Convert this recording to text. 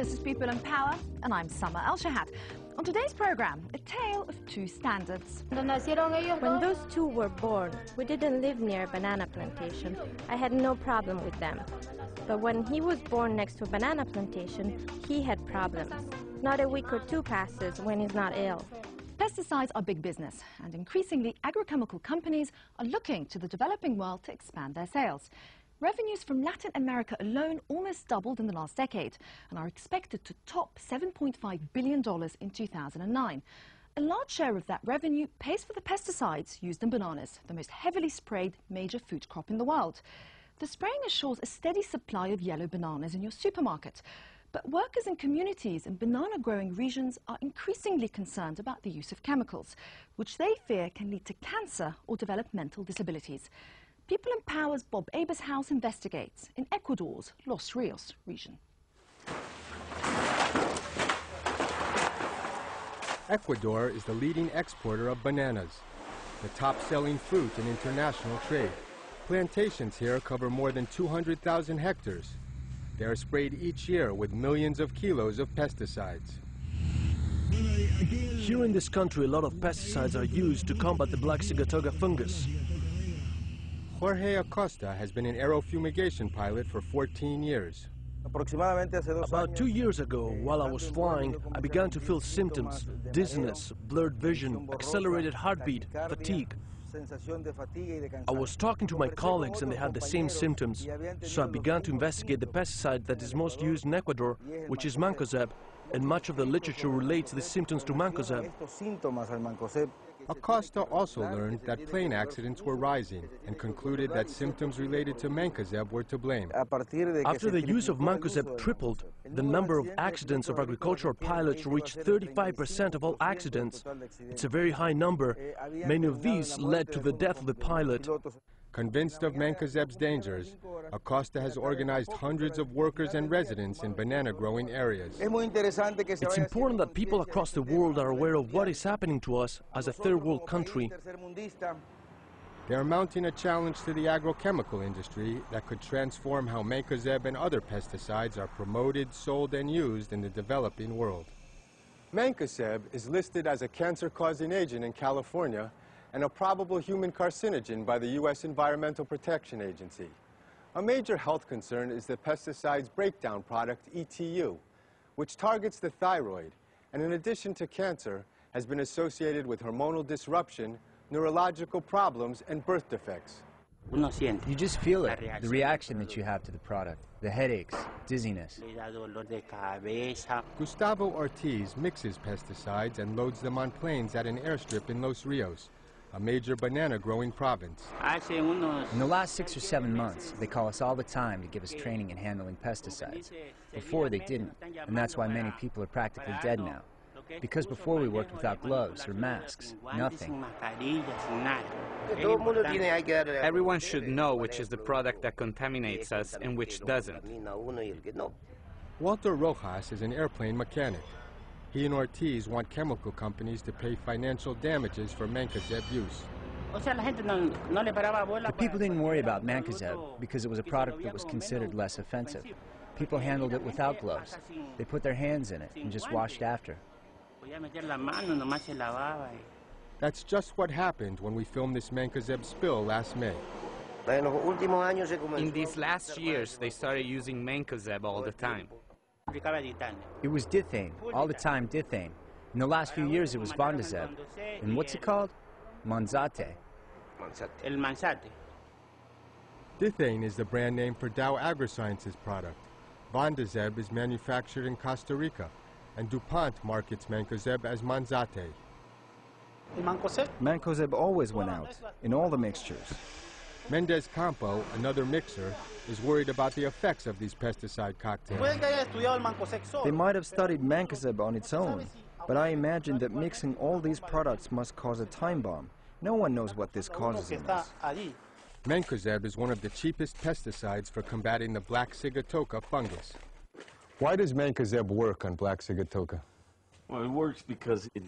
This is People in Power, and I'm Summer Al-Shahat. On today's program, a tale of two standards. When those two were born, we didn't live near a banana plantation. I had no problem with them. But when he was born next to a banana plantation, he had problems. Not a week or two passes when he's not ill. Pesticides are big business, and increasingly agrochemical companies are looking to the developing world to expand their sales. Revenues from Latin America alone almost doubled in the last decade and are expected to top $7.5 billion in 2009. A large share of that revenue pays for the pesticides used in bananas, the most heavily sprayed major food crop in the world. The spraying assures a steady supply of yellow bananas in your supermarket. But workers in communities in banana-growing regions are increasingly concerned about the use of chemicals, which they fear can lead to cancer or develop mental disabilities. People in Power's Bob Abershouse investigates in Ecuador's Los Rios region. Ecuador is the leading exporter of bananas, the top-selling fruit in international trade. Plantations here cover more than 200,000 hectares. They are sprayed each year with millions of kilos of pesticides. Here in this country, a lot of pesticides are used to combat the black sigatoka fungus. Jorge Acosta has been an aero fumigation pilot for 14 years. About 2 years ago, while I was flying, I began to feel symptoms: dizziness, blurred vision, accelerated heartbeat, fatigue. I was talking to my colleagues and they had the same symptoms, so I began to investigate the pesticide that is most used in Ecuador, which is Mancozeb, and much of the literature relates the symptoms to Mancozeb. Acosta also learned that plane accidents were rising and concluded that symptoms related to Mancozeb were to blame. After the use of Mancozeb tripled, the number of accidents of agricultural pilots reached 35% of all accidents. It's a very high number. Many of these led to the death of the pilot. Convinced of Mancozeb's dangers, Acosta has organized hundreds of workers and residents in banana-growing areas. It's important that people across the world are aware of what is happening to us as a third-world country. They are mounting a challenge to the agrochemical industry that could transform how Mancozeb and other pesticides are promoted, sold, and used in the developing world. Mancozeb is listed as a cancer-causing agent in California and a probable human carcinogen by the U.S. Environmental Protection Agency. A major health concern is the pesticide's breakdown product, ETU, which targets the thyroid, and in addition to cancer, has been associated with hormonal disruption, neurological problems, and birth defects. You just feel it, the reaction that you have to the product, the headaches, dizziness. Gustavo Ortiz mixes pesticides and loads them on planes at an airstrip in Los Rios, a major banana-growing province. In the last 6 or 7 months, they call us all the time to give us training in handling pesticides. Before they didn't, and that's why many people are practically dead now. Because before we worked without gloves or masks, nothing. Everyone should know which is the product that contaminates us and which doesn't. Walter Rojas is an airplane mechanic. He and Ortiz want chemical companies to pay financial damages for Mancozeb use. The people didn't worry about Mancozeb because it was a product that was considered less offensive. People handled it without gloves. They put their hands in it and just washed after. That's just what happened when we filmed this Mancozeb spill last May. In these last years, they started using Mancozeb all the time. It was dithane, all the time dithane. In the last few years it was Vandazeb. And what's it called? Manzate. Dithane is the brand name for Dow AgroSciences product. Vandazeb is manufactured in Costa Rica, and DuPont markets Mancozeb as Manzate. Mancozeb always went out, in all the mixtures. Mendez Campo, another mixer, is worried about the effects of these pesticide cocktails. They might have studied Mancozeb on its own, but I imagine that mixing all these products must cause a time bomb. No one knows what this causes in us. Mancozeb is one of the cheapest pesticides for combating the black sigatoka fungus. Why does Mancozeb work on black sigatoka? Well, it works because it